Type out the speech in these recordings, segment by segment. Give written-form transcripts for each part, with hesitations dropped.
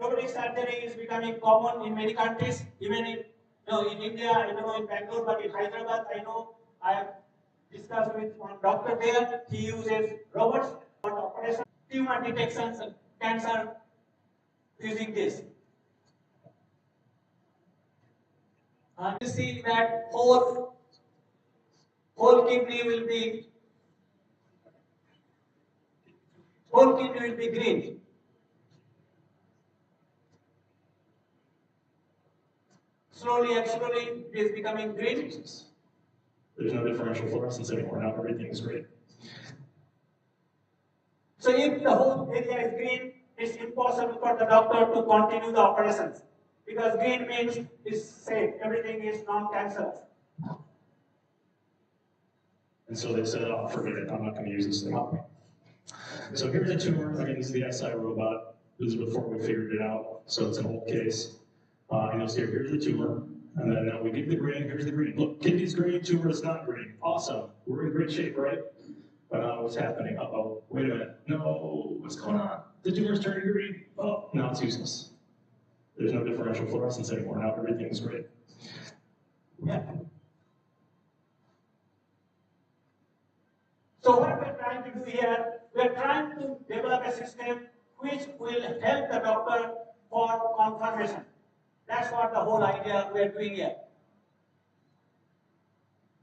robotic surgery is becoming common in many countries, even in in India. I don't know in Bangalore, but in Hyderabad, I know I have discussed with one doctor there. He uses robots for operation, tumor detections, and cancer using this. And you see that whole kidney will be green. Slowly and slowly, it is becoming green. There's no differential fluorescence anymore. Now everything's green. So if the whole area is green, it's impossible for the doctor to continue the operations because green means it's safe. Everything is non-cancerous. And so they said, "Oh, forget it. I'm not going to use this thing." So here's a tumor. Again, this is the SI robot. This is before we figured it out. So it's an old case. And you'll see here's the tumor. And then we give the green. Here's the green. Look, kidney's green. Tumor is not green. Awesome. We're in great shape, right? But what's happening? Uh-oh. Wait a minute. No. What's going on? The tumor's turning green. Oh, now it's useless. There's no differential fluorescence anymore. Now everything's great. Yeah. So what we're trying to do here, we're trying to develop a system which will help the doctor for confirmation. That's what the whole idea we're doing here.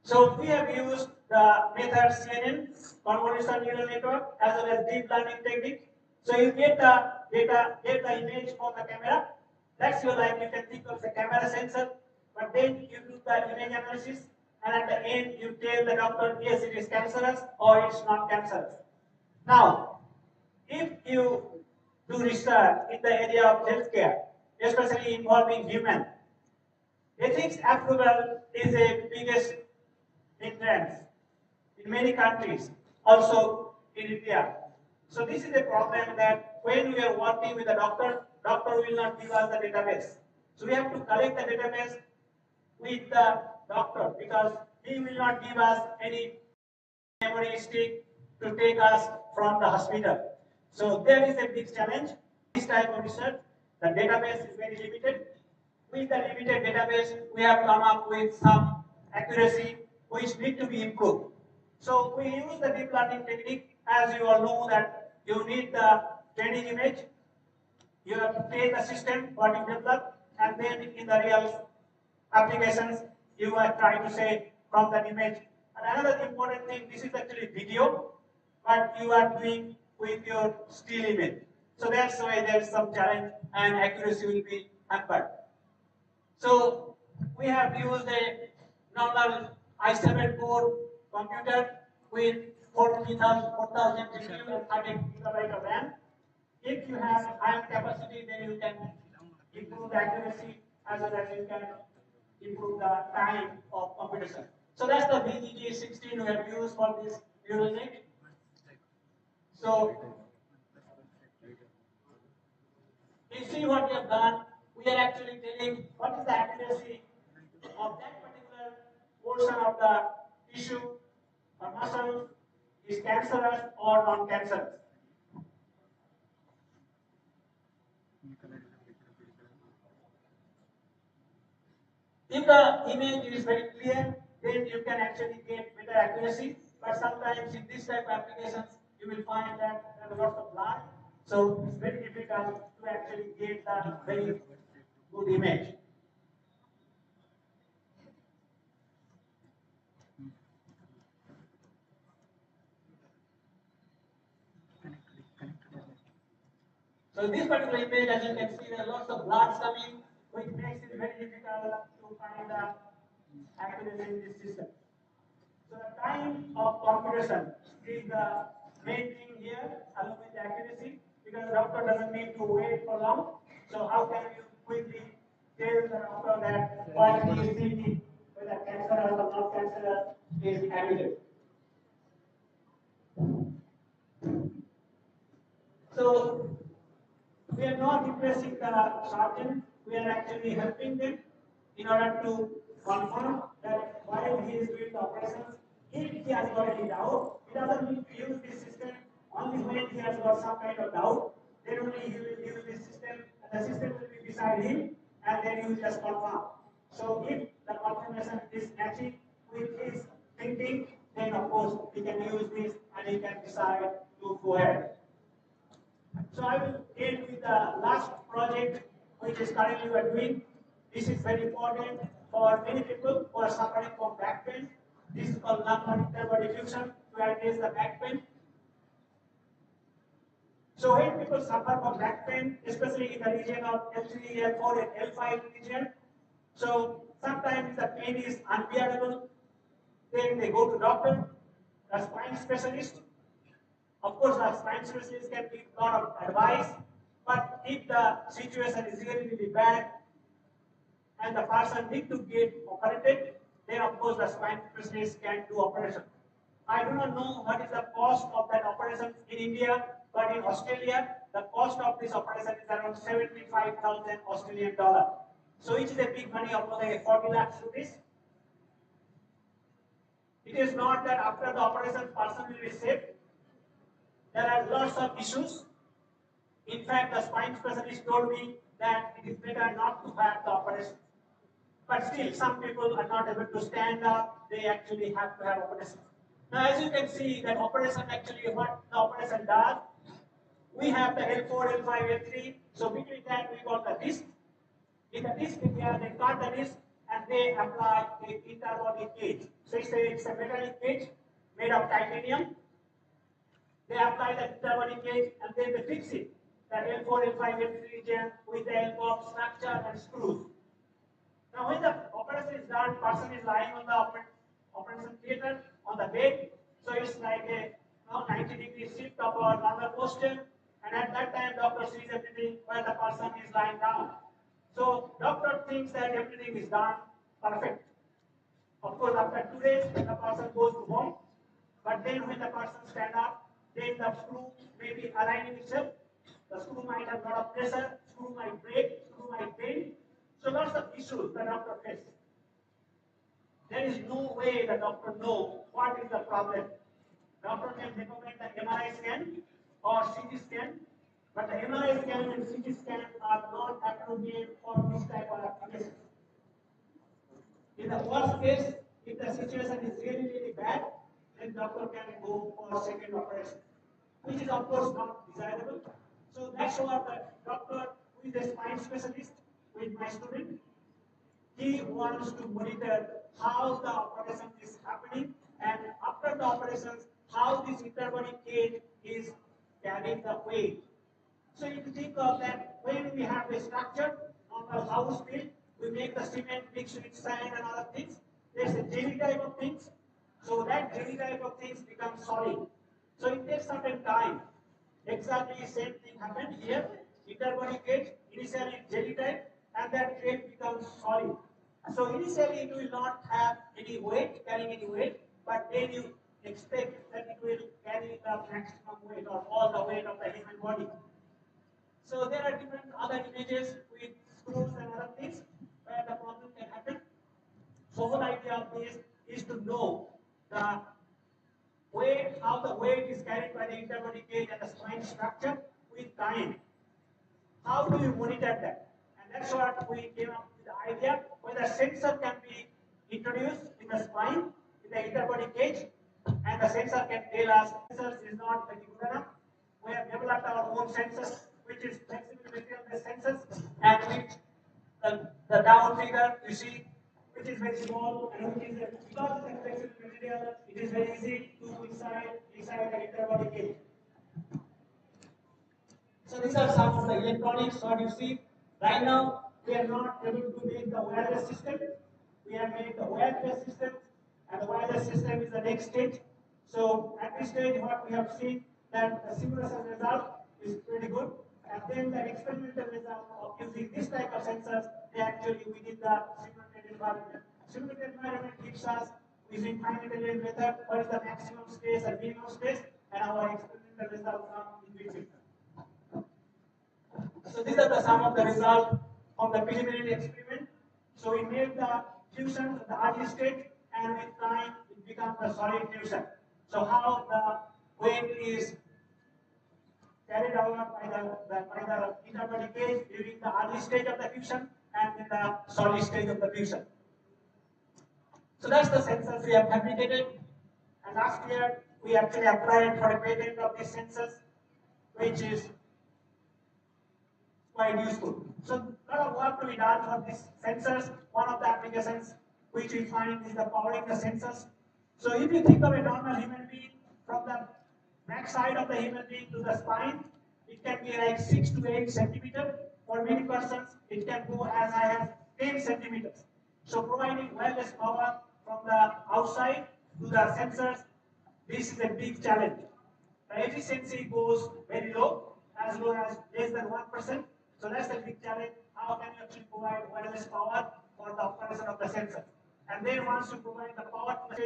So we have used the method CNN, convolutional neural network, as well as deep learning technique. So you get the data, get the image from the camera. That's your like you can think of the camera sensor, but then you do the image analysis, and at the end you tell the doctor yes it is cancerous or it's not cancerous. Now, if you do research in the area of healthcare, especially involving human, ethics approval is a biggest hindrance in many countries, also in India. So this is a problem that when we are working with the doctor will not give us the database. So we have to collect the database with the doctor because he will not give us any memory stick to take us from the hospital. So there is a big challenge. This type of research, the database is very limited. With the limited database, we have come up with some accuracy which need to be improved. So we use the deep learning technique. As you all know that you need the training image. You have to train the system what you develop, and then in the real applications, you are trying to say from the image. And another important thing, this is actually video, but you are doing with your still image. So that's why there's some challenge and accuracy will be hampered. So we have used a normal i7 core computer with 4,000 GPU and 30 GB of RAM. If you have high capacity, then you can improve the accuracy as well as you can improve the time of computation. So that's the VGG16 we have used for this neural net. So you see what we have done. We are actually telling what is the accuracy of that particular portion of the tissue or muscle is cancerous or non-cancerous. If the image is very clear, then you can actually get better accuracy. But sometimes in this type of applications, you will find that there are lots of blur. So it's very difficult to actually get the very good image. So this particular image, as you can see, there are lots of blurs coming, which makes it very difficult to find the accuracy in this system. So the time of computation is the main thing here, along with the accuracy, because the doctor doesn't need to wait for long. So how can you quickly tell the doctor that what he is thinking, whether cancerous or not cancerous, is evident. So we are not impressing the surgeon, we are actually helping them in order to confirm that while he is doing the operations, if he has got any doubt, he doesn't need to use this system only when he has got some kind of doubt, then only he will use this system and the system will be beside him, and then you just confirm. So if the confirmation is matching with his thinking, then of course he can use this and he can decide to go ahead. So I will end with the last project which is currently we are doing. This is very important for many people who are suffering from back pain. This is called lumbar interbody fusion to address the back pain. So when people suffer from back pain, especially in the region of L3, L4, and L5 region, so sometimes the pain is unbearable. Then they go to doctor, the spine specialist. Of course, the spine specialist can give a lot of advice, but if the situation is really, really bad and the person need to get operated, then of course the spine specialist can do operation. I do not know what is the cost of that operation in India, but in Australia, the cost of this operation is around 75,000 Australian dollar. So it is a big money of like 40 lakhs rupees. It is not that after the operation person will be saved. There are lots of issues. In fact, the spine specialist told me that it is better not to have the operation. But still, some people are not able to stand up. They actually have to have operation. Now, as you can see, that operation actually what the operation does, we have the L4, L5, L3. So between that, we got the disc. In the disc area, they cut the disc and they apply a interbody cage. So it's a metallic cage made of titanium. They apply the interbody cage and then they fix it, the L4, L5, L3 region with the help of structure and screws. Now, when the operation is done, person is lying on the operation theater on the bed. So it's like a 90-degree shift of our normal posture. And at that time, doctor sees everything where the person is lying down. So doctor thinks that everything is done perfect. Of course, after 2 days, the person goes to home. But then when the person stands up, then the screw may be aligning itself. The screw might have a lot of pressure, screw might break, screw might bend. So lots of issues the doctor faces. There is no way the doctor knows what is the problem. Doctor can recommend the MRI scan or CT scan, but the MRI scan and CT scan are not appropriate for this type of application. In the worst case, if the situation is really, really bad, then doctor can go for second operation, which is of course not desirable. So that's why the doctor who is a spine specialist with my student, he wants to monitor how the operation is happening and after the operations, how this interbody cage is carrying the weight. So if you think of that, when we have a structure, normal house built, we make the cement mixed with sand and other things. There's a jelly type of things. So that jelly type of things become solid. So it takes certain time. Exactly the same thing happened here. Interbody cage, initially jelly type, and that cage becomes solid. So initially it will not have any weight, carrying any weight, but then you expect that it will carry the maximum weight or all the weight of the human body. So there are different other images with screws and other things where the problem can happen. So whole idea of this is to know the weight, how the weight is carried by the interbody cage and the spine structure with time. How do you monitor that? And that's what we came up with the idea whether sensor can be introduced in the spine, in the interbody cage, and the sensor can tell us sensors is not very good enough. We have developed our own sensors, which is flexible material-based sensors, and which the down figure you see, which is very small, and which is because it's a flexible material, it is very easy to inside the interbody cage. So these are some of the electronics what you see. Right now, we are not able to make the wireless system. We have made the wire-based system, and the wireless system is the next stage. So at this stage, what we have seen that the simulation result is pretty good, and then the experimental result of using this type of sensors, they actually within the simulated environment. Simulated environment gives us using finite element method what is the maximum space and minimum space, and our experimental result come in between. So these are the sum of the result of the preliminary experiment. So we made the fusion at the early stage, and with time it becomes the solid fusion. So how the weight is carried out by the intermediate case during the early stage of the fusion and in the solid stage of the fusion. So that's the sensors we have fabricated. And last year we actually applied for a patent of these sensors, which is quite useful. So a lot of work to be done for these sensors. One of the applications which we find is the powering the sensors. So if you think of a normal human being, from the back side of the human being to the spine, it can be like 6 to 8 centimeters. For many persons, it can go as high as 10 centimeters. So providing wireless power from the outside to the sensors, this is a big challenge. The efficiency goes very low as less than 1%. So that's the big challenge. How can you actually provide wireless power for the operation of the sensor? And then once you provide the power to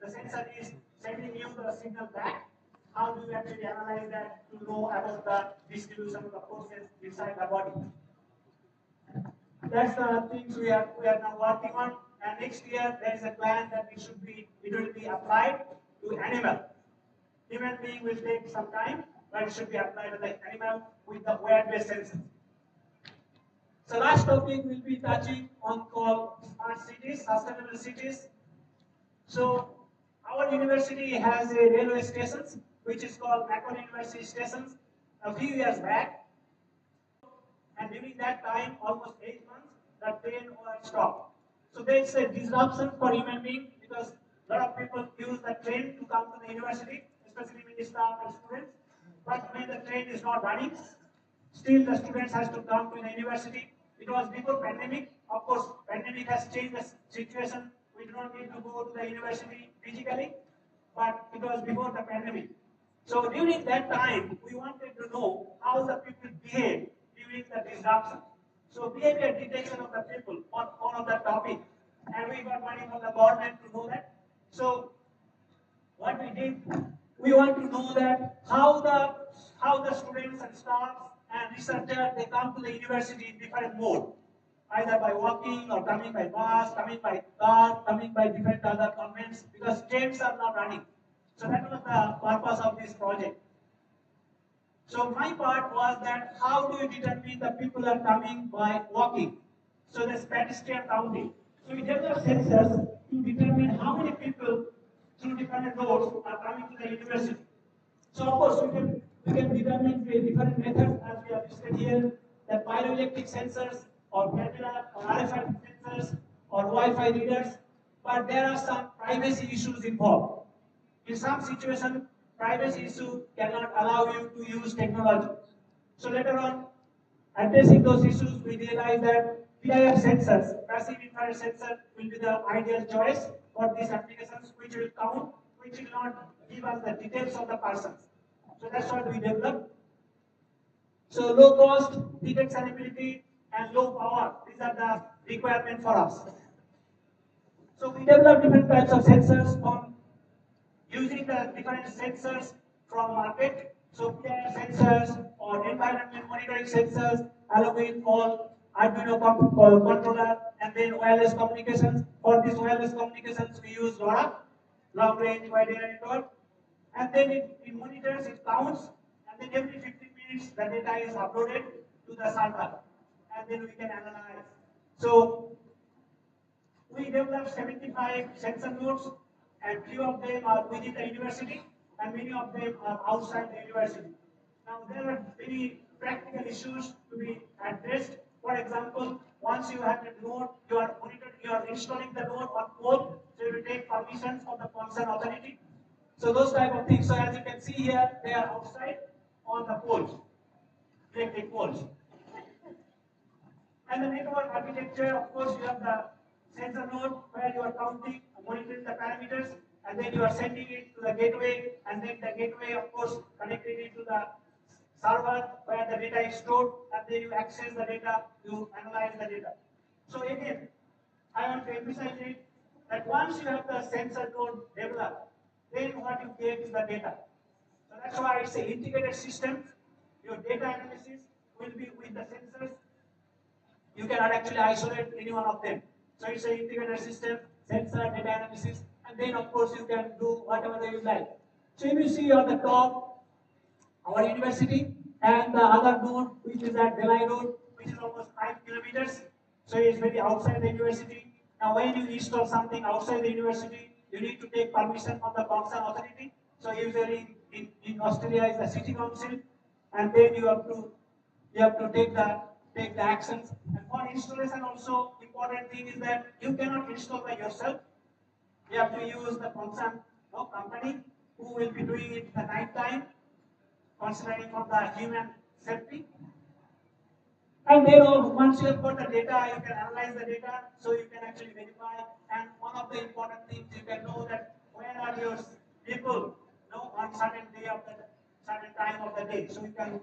the sensor is sending you the signal back. How do you actually analyze that to know about the distribution of the forces inside the body? That's the things we are now working on. And next year there is a plan that it will be applied to animal. Human being will take some time, but it should be applied to the animal with the wire-based sensors. So last topic we'll be touching on called smart cities, sustainable cities. So our university has a railway stations which is called Macquarie University Stations. A few years back, and during that time, almost 8 months, the train was stopped. So there is a disruption for human being because a lot of people use the train to come to the university, especially many staff and students. But when the train is not running, still the students has to come to the university. It was before pandemic. Of course, pandemic has changed the situation. We do not need to go to the university physically, but it was before the pandemic. So during that time, we wanted to know how the people behave during the disruption. So behavior detection of the people on one of the topic, and we got money from the government to know that. So what we did, we want to know that how the students and staff and researchers they come to the university in different mode, either by walking or coming by bus, coming by car, coming by different other convents because trains are not running. So that was the purpose of this project. So my part was that how do you determine the people are coming by walking? So the pedestrian counting. So we developed sensors to determine how many people through different roads are coming to the university. So of course we can determine with different methods as we have listed here, the piezoelectric sensors or camera or RFID sensors or Wi-Fi readers, but there are some privacy issues involved. In some situations, privacy issue cannot allow you to use technology. So later on, addressing those issues, we realized that PIR sensors, passive infrared sensor, will be the ideal choice for these applications, which will count, which will not give us the details of the persons. So that's what we developed. So low cost, detectability, and low power, these are the requirements for us. So we developed different types of sensors on using the different sensors from market, so PIR sensors or environment monitoring sensors, along with all Arduino controller, and then wireless communications. For these wireless communications, we use LoRa, long range wide area network, and then it monitors, it counts, and then every 15 minutes the data is uploaded to the server, and then we can analyze. So we developed 75 sensor nodes, and few of them are within the university, and many of them are outside the university. Now, there are many practical issues to be addressed. For example, once you have a node, you are installing the node on pole, so you will take permissions from the concerned authority. So those type of things. So as you can see here, they are outside on the poles, electric poles. And the network architecture, of course, you have the sensor node where you are counting, monitoring the parameters, and then you are sending it to the gateway, and then the gateway, of course, connecting it to the server where the data is stored, and then you access the data, you analyze the data. So again, I want to emphasize it that once you have the sensor node developed, then what you get is the data. So that's why it's an integrated system. Your data analysis will be with the sensors. You cannot actually isolate any one of them. So it's an integrated system, sensor, data analysis, and then of course you can do whatever you like. So if you see on the top, our university, And the other node, which is at Delhi Road, which is almost 5 kilometers. So it's very outside the university. Now, when you install something outside the university, you need to take permission from the concerned authority. So usually in Australia is the city council, and then you have to take the actions. And for installation also, important thing is that you cannot install by yourself. You have to use the concerned company who will be doing it the night time, considering from the human safety. And then once you have got the data, you can analyze the data, so you can actually verify. And one of the important things, you can know that where are your people, on certain day of the certain time of the day. So you can,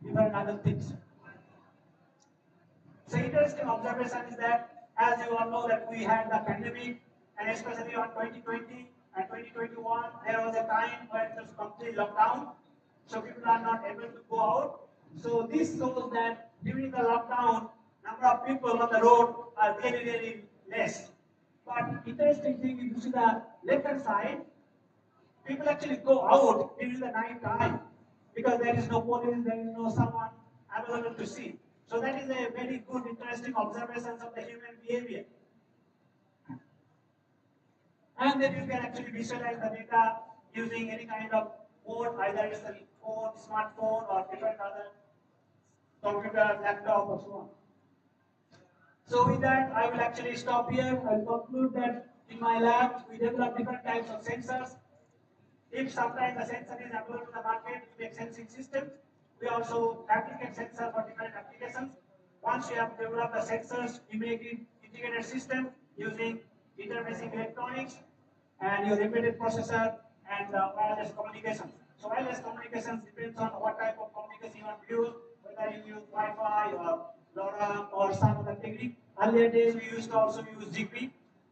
different other things. So interesting observation is that, as you all know, that we had the pandemic, and especially on 2020 and 2021, there was a time where it was complete lockdown, so people are not able to go out. So this shows that during the lockdown, number of people on the road are very, very less. But interesting thing, if you see the left-hand side, people actually go out during the night time because there is no police, there is no someone available to see. So that is a very good, interesting observations of the human behavior. And then you can actually visualize the data using any kind of board, either it's a phone, smartphone, or different other computer, laptop, or so on. So with that, I will actually stop here. I will conclude that in my lab, we develop different types of sensors. If sometimes the sensor is available in the market, we make sensing systems. We also fabricate sensors for different applications. Once you have developed the sensors, you make it integrated system using interfacing electronics and your embedded processor and wireless communication. So wireless communications depends on what type of communication you want to use, whether you use Wi-Fi or LoRa or some other technique. Earlier days we used to also use Zigbee,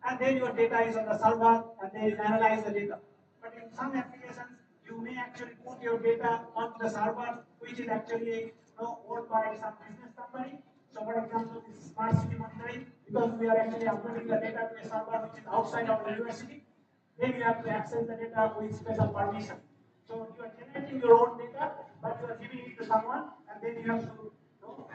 and then your data is on the server, and then you analyze the data. But in some applications, you may actually put your data onto the server, which is actually owned by some business company. So, for example, this is smart city monitoring, because we are actually uploading the data to a server which is outside our university. Then you have to access the data with special permission. So you are generating your own data, but you are giving it to someone, and then you have to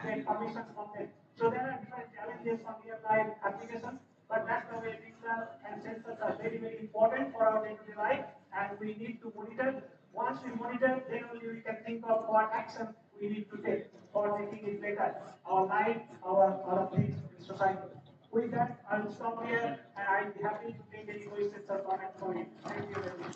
get permissions from them. So there are different challenges on real-life applications, but that's the way digital and sensors are very, very important for our day-to-day life, and we need to monitor. Once we monitor, then only we can think of what action we need to take for making it better, our life, our things in society. With that, I will stop here, and I'll be happy to take any questions or comments from you. Thank you very much.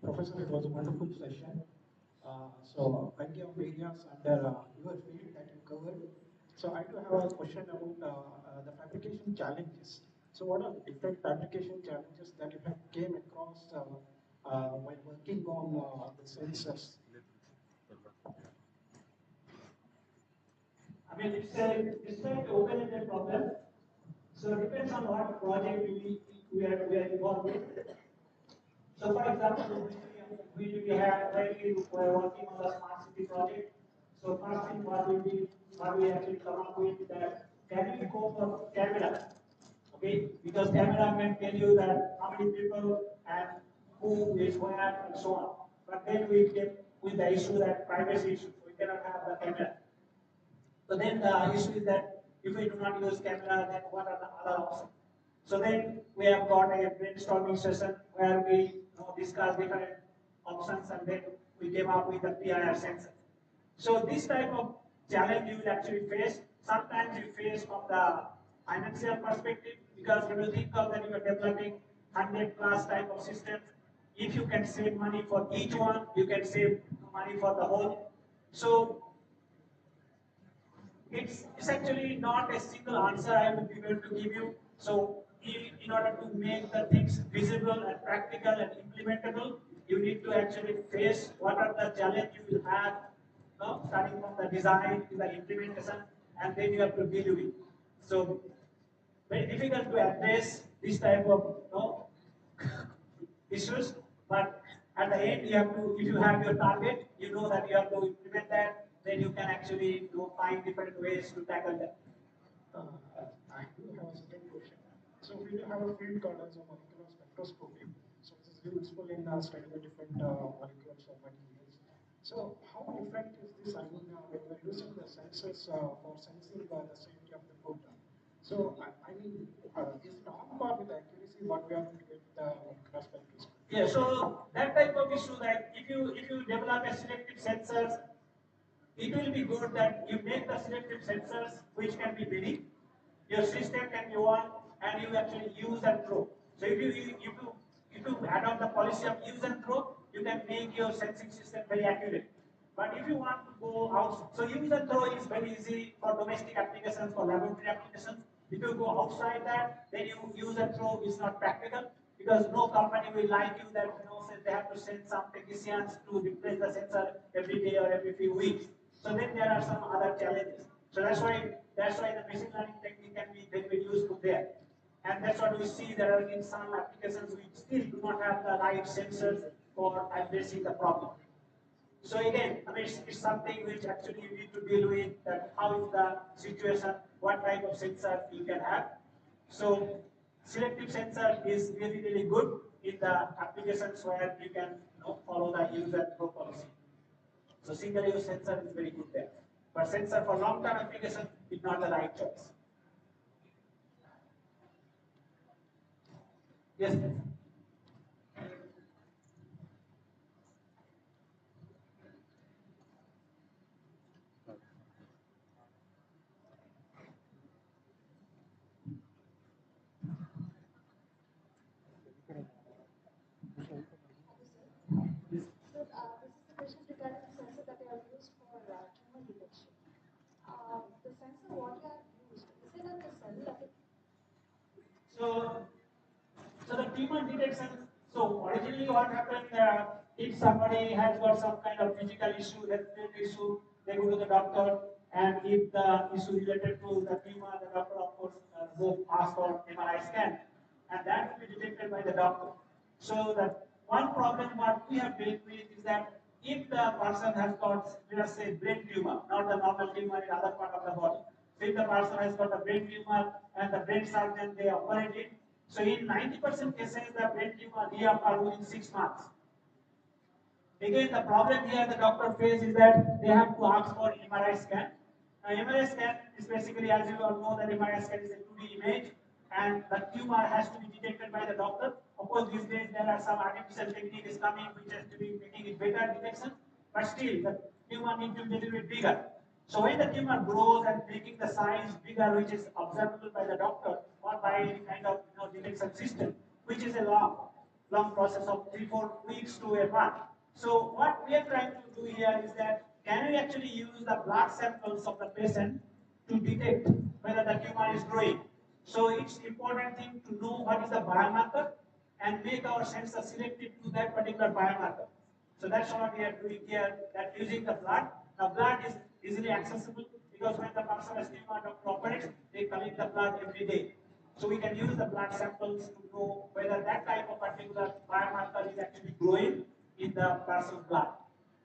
Professor, it was a wonderful session. So plenty of areas under your field that you covered. So I do have a question about the fabrication challenges. So what are the different fabrication challenges that you have came across while working on the sensors? I mean, it's like open-ended problem. So it depends on what project we are involved with. So for example, we have when we were working on the smart city project. So first thing what we actually come up with that can we go for camera? Okay, because camera can tell you that how many people and who is where and so on. But then we came with the issue that privacy issue. We cannot have the camera. So then the issue is that if we do not use camera, then what are the other options? So then we have got a brainstorming session where we discuss different options, and then we came up with the PIR sensor. So this type of challenge you will actually face. Sometimes you face from the financial perspective, because when you think of that you are developing 100 plus type of systems, if you can save money for each one, you can save money for the whole. So It's actually not a single answer I will be able to give you. So in order to make the things visible and practical and implementable, you need to actually face what are the challenges you will have, starting from the design to the implementation, and then you have to deal with it. So very difficult to address this type of issues, but at the end you have to, if you have your target, you know that you have to implement that, then you can actually find different ways to tackle that. I do have a second question. So we do have a field called as a molecular spectroscopy. So this is useful in studying the different molecules or materials. So how different is this? I mean, when we're using the sensors for sensing the safety of the food. So I mean, is it on par with the accuracy what we are going to get with the molecular spectroscopy? Yeah, so that type of issue, that if you develop a selective sensors, it will be good that you make the selective sensors which can be many. Your system can be one, and you actually use and throw. So if you adopt the policy of use and throw, you can make your sensing system very accurate. But if you want to go out, so use and throw is very easy for domestic applications, for laboratory applications. If you go outside that, then you use and throw is not practical, because no company will like you that say they have to send some technicians to replace the sensor every day or every few weeks. So then there are some other challenges. So that's why the machine learning technique can be very useful there. And that's what we see. There are in some applications we still do not have the right sensors for addressing the problem. So again, I mean, it's something which actually you need to deal with, that how is the situation, what type of sensor you can have. So selective sensor is really good in the applications where you can follow the use and throw policy. So single use sensor is very good there. But sensor for long term application is not the right choice. Yes, please. So, this is the question regarding the sensor that you have used for tumor detection. The sensor what you have used, is it at the cell level? So So the tumor detection, so originally what happened, if somebody has got some kind of physical issue, health issue, they go to the doctor, and if the issue related to the tumor, the doctor of course go ask for MRI scan, and that will be detected by the doctor. So that one problem what we have dealt with is that if the person has got, let us say, brain tumor, not the normal tumor in other part of the body. So if the person has got a brain tumor and the brain surgeon they operate it, so in 90% cases, the brain tumor reoccur within 6 months. Again, the problem here the doctor faces is that they have to ask for MRI scan. Now, MRI scan is basically, as you all know, that MRI scan is a 2D image, and the tumor has to be detected by the doctor. Of course, these days there are some artificial techniques coming which has to be making it better detection, but still the tumor needs to be a little bit bigger. So when the tumor grows and making the size bigger, which is observable by the doctor or by any kind of detection system, which is a long process of 3-4 weeks to a month. So what we are trying to do here is that can we actually use the blood samples of the patient to detect whether the tumor is growing? So it's important thing to know what is the biomarker and make our sensor selective to that particular biomarker. So that's what we are doing here, that using the blood. Now blood is easily accessible because when the person has tumor doctor operates, they collect the blood every day. So we can use the blood samples to know whether that type of particular biomarker is actually growing in the person's blood.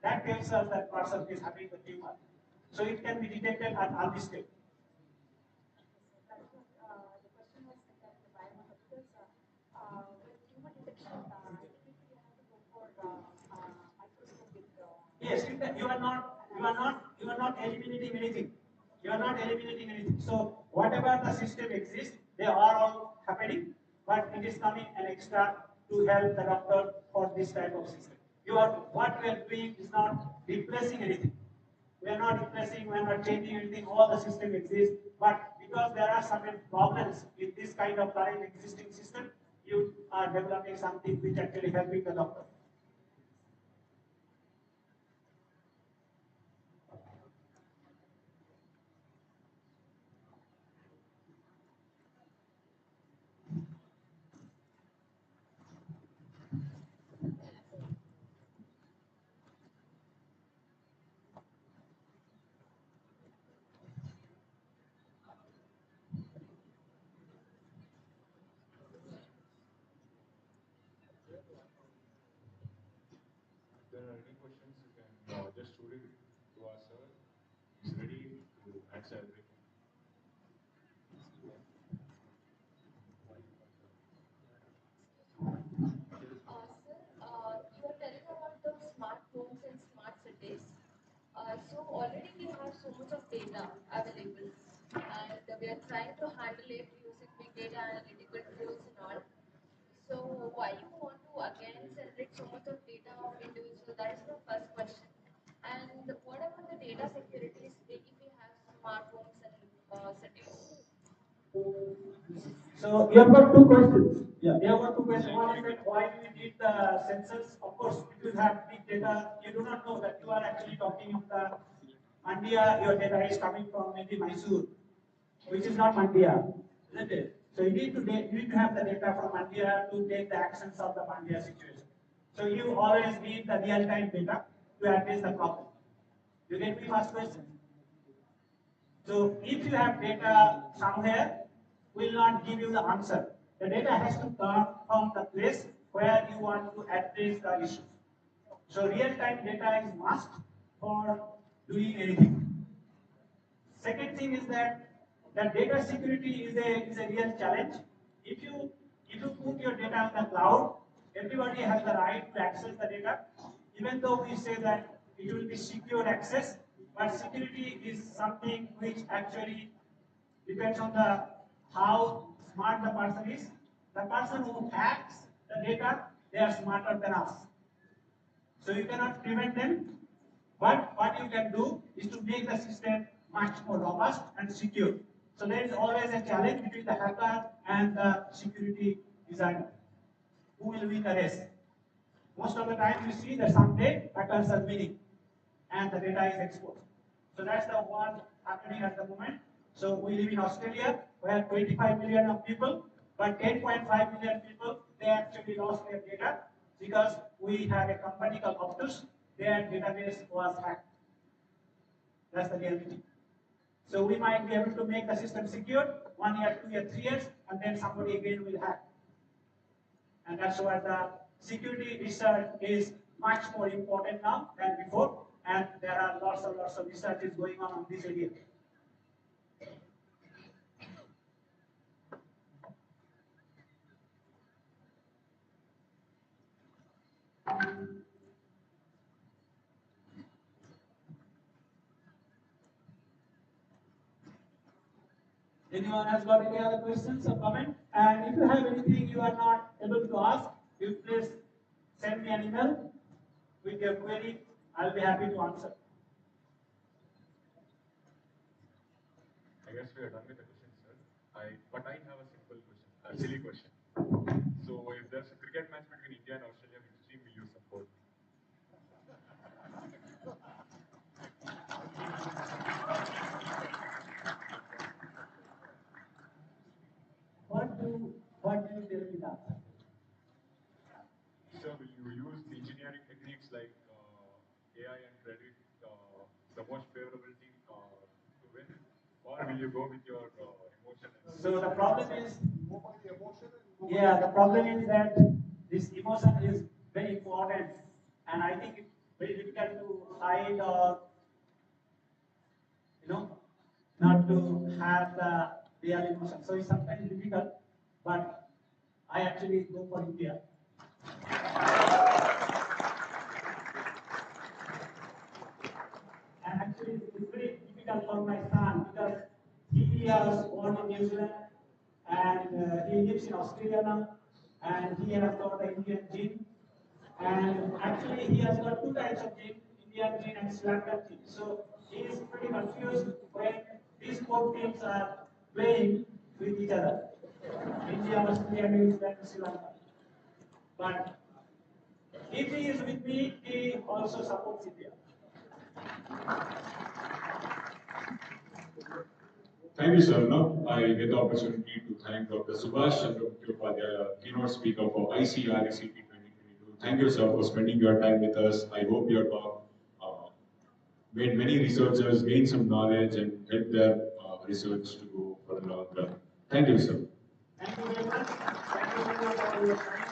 That tells us that person is having the tumor. So it can be detected at early stage. That is what the question was regarding the biomarker because with tumor detection, typically you have to go for microscopic. Yes, you are not eliminating anything. You are not eliminating anything. So whatever the system exists, they are all happening, but it is coming an extra to help the doctor for this type of system. What we are doing is not replacing anything. We are not replacing, we are not changing anything, all the system exists, but because there are certain problems with this kind of current existing system, you are developing something which actually helping the doctor. any questions, you can just shoot it to our sir. He's ready to answer everything. Sir, you are telling about the smart homes and smart cities. So already we have so much of data available, and we are trying to handle it using big data analytical tools and all. So why you want to again generate so much of data of individual? That is the first question. And what about the data securities if we have smart homes and cities? So you have got two questions. Yeah, you have got two questions. One is that why do we need the sensors? Of course, if you have big data, you do not know that you are actually talking of the Mandia, your data is coming from maybe Mysore, which is not Mandia, isn't it? So you need to have the data from Mandia to take the actions of the Mandia situation. So you always need the real-time data to address the problem. You get me first question? So if you have data somewhere, will not give you the answer. The data has to come from the place where you want to address the issue. So real-time data is must for doing anything. Second thing is that the data security is a real challenge. If you put your data on the cloud, everybody has the right to access the data. Even though we say that it will be secure access, but security is something which actually depends on the how smart the person is. The person who hacks the data, they are smarter than us. So you cannot prevent them, but what you can do is to make the system much more robust and secure. So there is always a challenge between the hacker and the security designer. Who will win the race? Most of the time you see that someday hackers are winning and the data is exposed. So that's the one happening at the moment. So we live in Australia where 25 million of people, but 10.5 million people, they actually lost their data because we had a company called Optus, their database was hacked. That's the reality. So we might be able to make the system secure 1 year, 2 years, 3 years, and then somebody again will hack. And that's why the security research is much more important now than before. And there are lots and lots of researches going on this area. Anyone has got any other questions or comment? And if you have anything you are not able to ask, you please send me an email with your query. I'll be happy to answer. I guess we are done with the questions, sir. But I have a simple question, a silly question. So if there's a cricket match between India and Australia, which team will you support? What do you tell me that? Sir, will you use engineering techniques like AI and predict the most favorable team to win? Or will you go with your emotion? So the problem is, yeah, the problem is that this emotion is very important, and I think it's very difficult to hide or not to have the real emotion. So it's sometimes difficult, but I actually go for India. And actually, it's very difficult for my son because he was born in New Zealand and he lives in Australia now, and he has got the Indian gene. And actually, he has got two types of gene, Indian gene and Sri Lankan gene. So he is pretty confused when these both teams are playing with each other. India, Australia, New Zealand, Sri Lanka. But if he is with me, he also supports India. Thank you, sir. Now I get the opportunity to thank Dr. Subhash Chandra Mukhopadhyay, keynote speaker for ICRECP 2022. Thank you, sir, for spending your time with us. I hope your talk made many researchers gain some knowledge and help their research to go for the long run. Thank you, sir. Thank you very much. Thank you very much for your time.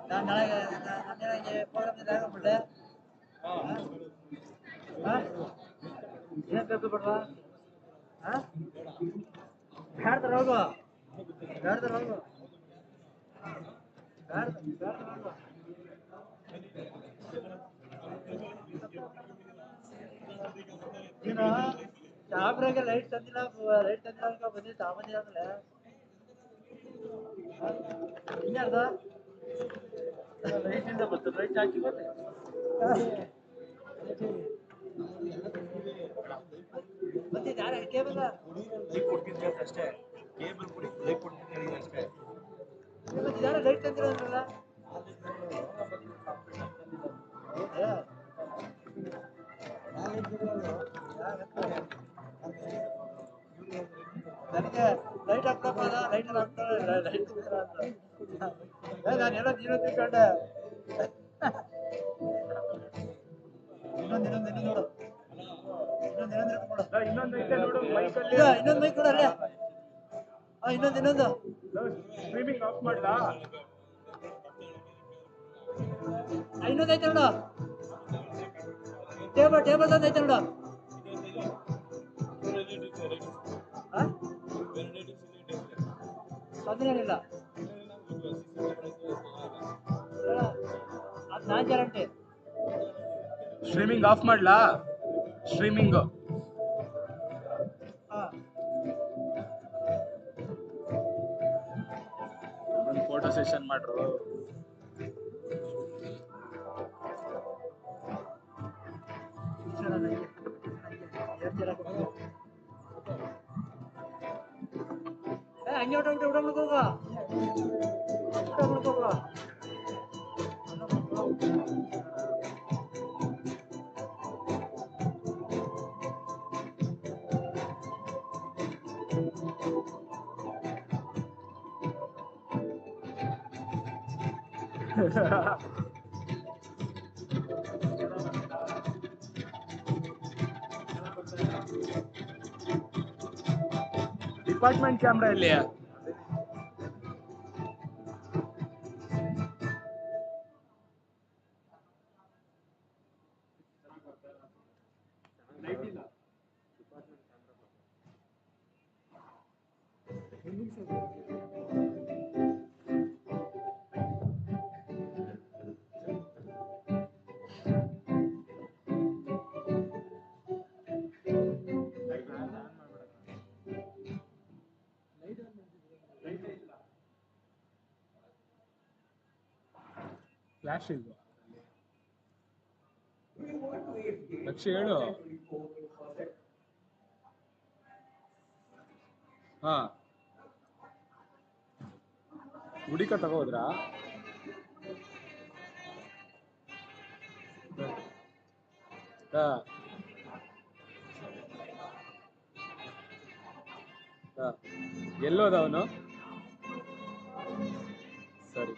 ನಾನು ನಾಳೆ program ಆಗೋಗ್ಬಿಟ್ಟೆ ಏನು ಬೇಕು ಬಿಡ್ವಾ ಹಾಂ ಬ್ಯಾಡ್ದಾರ ಹೋಗು ಬ್ಯಾಡ್ದಾರ ಹೋಗು ಬ್ಯಾಡ್ದಾರ ಹೋಗು ನೀನು ಚಾಬ್ರಾಗೆ light ತಂದಿಲ್ಲ ಅಂತ ಬಂದಿ ಸಾಮಾನ್ಯ ಆದ್ಮೇಲೆ ಇನ್ಯಾರ್ದು ಲೈಟಿಂದ ಬಂತು ಲೈಟ್ ಹಾಕಿ ಬನ್ನಿ ಮತ್ತೆ ಯಾರ ಕೇಬಲ್ ಲೈಟ್ ಕೊಡ್ತಿದ್ದೆ ಅಷ್ಟೇ ಕೇಬಲ್ ಕೊಡಿ ಲೈಟ್ ಕೊಡ್ತಿದ್ದೆ ಅಷ್ಟೇ ಮತ್ತೆ ಯಾರ ಲೈಟ್ ತಂದಿರೋದ್ರಲ್ಲ ನನಗೆ ಲೈಟ್ ಹಾಕ್ತಪ್ಪ ಲೈಟ್ ಹಾಕ್ತಾರೆ ಲೈಟ್ ನಾನು ಎಲ್ಲ ನೀನು ತಿಳ್ಕೊಂಡೆ ಇನ್ನೊಂದು ನೋಡು ಇನ್ನೊಂದು ಮೈಕ್ ಕೊಡು ಅಲ್ಲೇ ಇನ್ನೊಂದು ಸ್ಟ್ರೀಮಿಂಗ್ ಆಫ್ ಮಾಡ್ಲಾ ಇನ್ನೊಂದು ಐತೆ ನೋಡು ಟೇಬಲ್ ಐತೆ ನೋಡು ತೊಂದರೆನಿಲ್ಲ ಅದು ನಾನು ಗ್ಯಾರಂಟಿ ಸ್ಟ್ರೀಮಿಂಗ್ ಆಫ್ ಮಾಡ್ಲಾ ಸ್ಟ್ರೀಮಿಂಗ್ ಹಾಂ ಒಂದು ಫೋಟೋ ಸೆಷನ್ ಮಾಡ್ರು ಹಂಗೆ ಊಟ ಮಾಡ್ಕೋಗ ಡಿಪಾರ್ಟ್ಮೆಂಟ್ ಕ್ಯಾಮ್ರಾ ಇಲ್ಲಿ ಫ್ಲಾಶ್ ಇದು ಲಕ್ಷ ಹೇಳು ಹಾ ಹುಡಿಕ ತಗೋದ್ರಾ ಹಾ ಹಾ ಎಲ್ಲೋದ ಅವನು ಸರಿ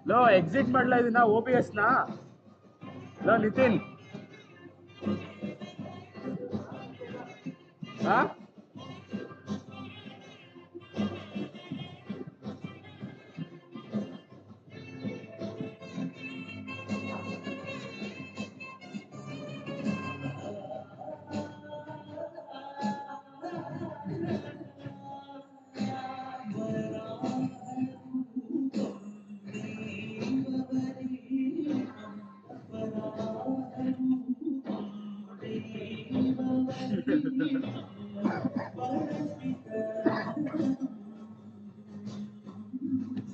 ಲೋ ಎಕ್ಸಿಟ್ ಮಾಡ್ಲಾ ಇದನ್ನ OBS ನ ಲೋ ನಿತಿನ್ ಹಾ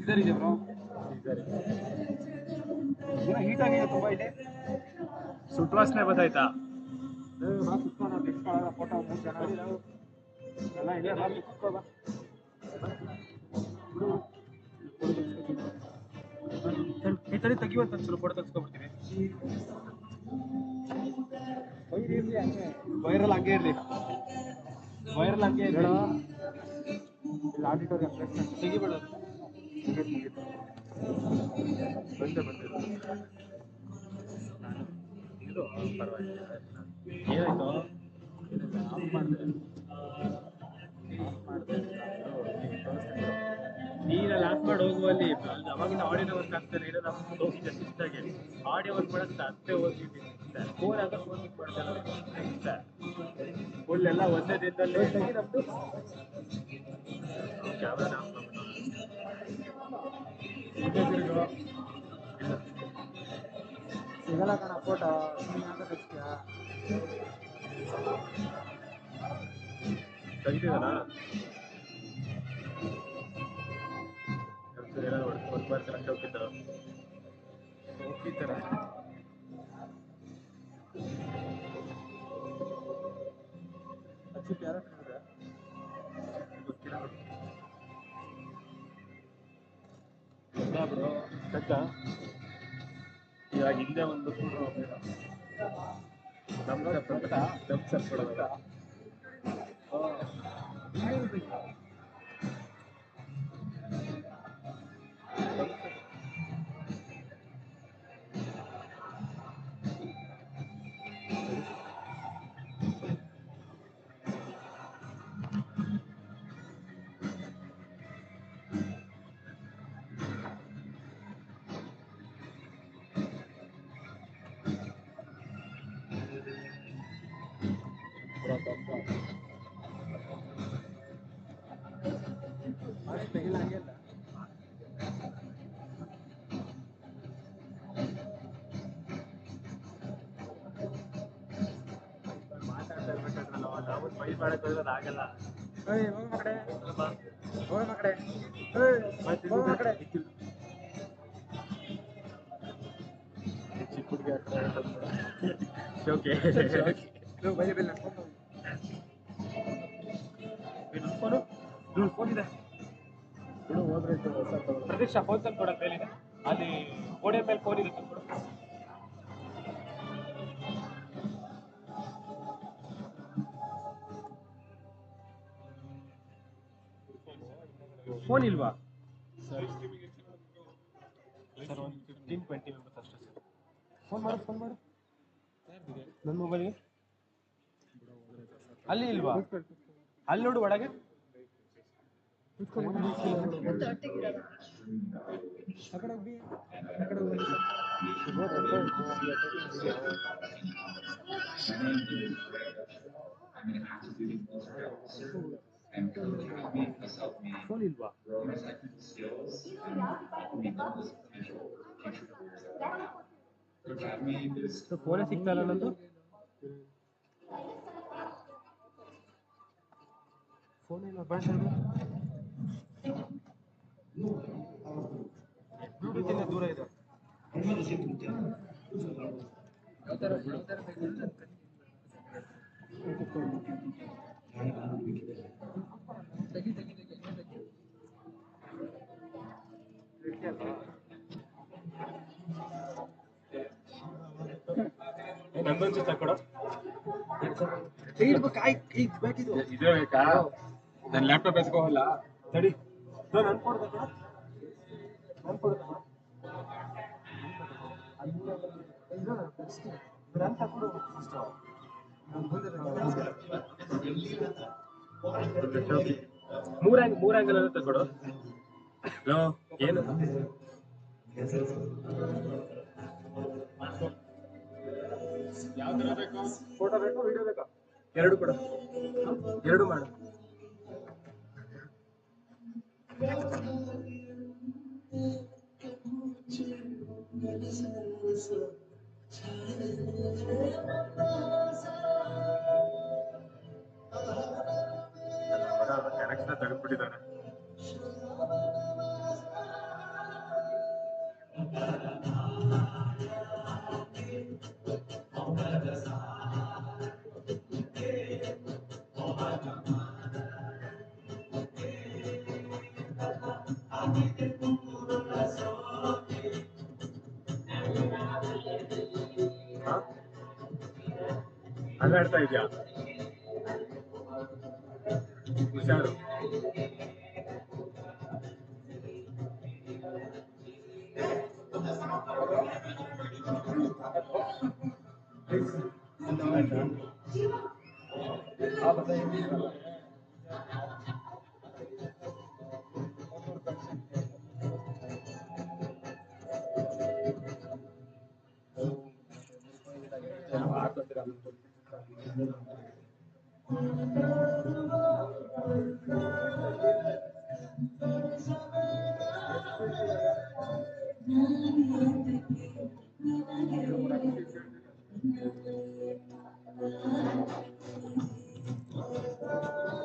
ಸೀಸರ್ ಇದೆ ಬ್ರೋ. ಏನೋ ಹೀಟ್ ಆಗಿದೆ ತುಂಬಾ ಇದೆ. ಸುಟ್ಟು ವಾಸನೆ ಗೊತ್ತಾಯ್ತಾ? ಫೋಟೋ 3 ಜನ ಎಲ್ಲ ಇದೆ. ಈ ತರ ತೆಗಿಯುವಂತ ಸ್ವಲ್ಪ ಫೋಟೋ ತೆಗೆಸ್ಕೊಬಿಡ್ತೀನಿ. ವೈರಲ್ ಹಂಗೆ ಇರಲಿ. ವೈರಲ್ ಹಂಗೆ ಇರಲಿ. ಇಲ್ಲಿ ಆಡಿಟೋರಿಯಂ ತೆಗಿಬೇಡ. ಇದು ಪರವಾಗಿಲ್ಲ. ಏನಾಯ್ತು? ಆಫ್ ಮಾಡಿದೆ. ನೀರಲ್ಲಿ ಆಫ್ ಮಾಡಿ ಹೋಗುವಲ್ಲಿ ಅವಾಗಿನ ಆಡಿಯೋ ವರ್ಕ್ ಆಗ್ತಾನೆ ಇರೋದು. ಹೋಗಿದ್ದೆ ಸಿಸ್ಟಾಗಿ ಆಡಿಯೋ ವರ್ಕ್ ಮಾಡೋದು ಅಷ್ಟೇ ಹೋಗಿದ್ದೀನಿ. ಫೋನ್ ಆಗ ಫೋನ್ ಪಿಕ್ ಮಾಡ್ತಾರೆ. ಫುಲ್ ಎಲ್ಲ ಒಂದೇ ದಿನದಲ್ಲಿ ನಮ್ದು ಕ್ಯಾಮ್ರಾನ ಆಫ್ ಮಾಡ್ಬಿಟ್ಟು ಸಿಗಲ್ಲ ಕಣ ಫೋಟೋ. ತೆಗಿತಿದಾನ ವರ್ಕ್ ಮಾಡ್ತಾರೆ. ಶೌಕಿ ತರ ಅಚ್ಚಿಪ್ ಯಾರು ಗೊತ್ತಿಲ್ಲ ಬ್ರೋ. ಇವಾಗ ಹಿಂದೆ ಒಂದು ನಮ್ ಕೊಡೋದ. ಮಾತಾಡ್ತಾ ಇರ್ಬೇಕಾದ್ರಲ್ಲ ನಾವು ಫೈಲ್ ಮಾಡಕ್ ಹೋಗೋದು ಆಗಲ್ಲ. ಫೋನ್ ಇದೆ ಪ್ರದೀಕ್ಷಾ. ಫೋನ್ ತಂದು ಕೊಡೋದು ಮೇಲಿದೆ. ಅಲ್ಲಿ ಗೋಡೆ ಮೇಲೆ ಫೋನ್ ಇದೆ ತಂದು ಕೊಡು. ಫೋನ್ ಇಲ್ವಾ ಸರ್? ಒಂದು 15-20 ಮೆಂಬರ್ಸ್ ಅಷ್ಟೇ ಸರ್. ಫೋನ್ ಮಾಡು ನನ್ನ ಮೊಬೈಲ್ಗೆ. ಅಲ್ಲಿ ಇಲ್ವಾ? ಅಲ್ಲಿ ನೋಡು ಒಳಗೆ. ಫೋನ್ ಇಲ್ವಾ? ಫೋನೇ ಸಿಗ್ತಾ ಇಲ್ಲ ನಂದು. ಫೋನ್ ಇಲ್ಲ ಬ್ಲೂಟೂತ್ ಇಂದ ದೂರ ಇದೆ. ನಂದೊಂದು ತಕೊಡ. ಇದೇ ಬೇಕಾ? ನನ್ನ ಲ್ಯಾಪ್ಟಾಪ್ ಎತ್ಕೋಲ್ಲ ತಡಿ. ನನ್ ಕೊಡ್ದ ಮೂರಂಗಲ್ ತಗೊಡು. ಏನು ಯಾವ ತರ ಬೇಕು? ಫೋಟೋ ಬೇಕು, ವಿಡಿಯೋ ಬೇಕಾ? ಎರಡು ಕೊಡು. ಎರಡು ಮಾಡು. ಕನೆಕ್ಷನ್ ತೆಗೆದ್ಬಿಟ್ಟಿದ್ದಾನೆ. ಅಲ್ಲಾಡ್ತಾ ಇದೆಯಾ ಹುಷಾರು.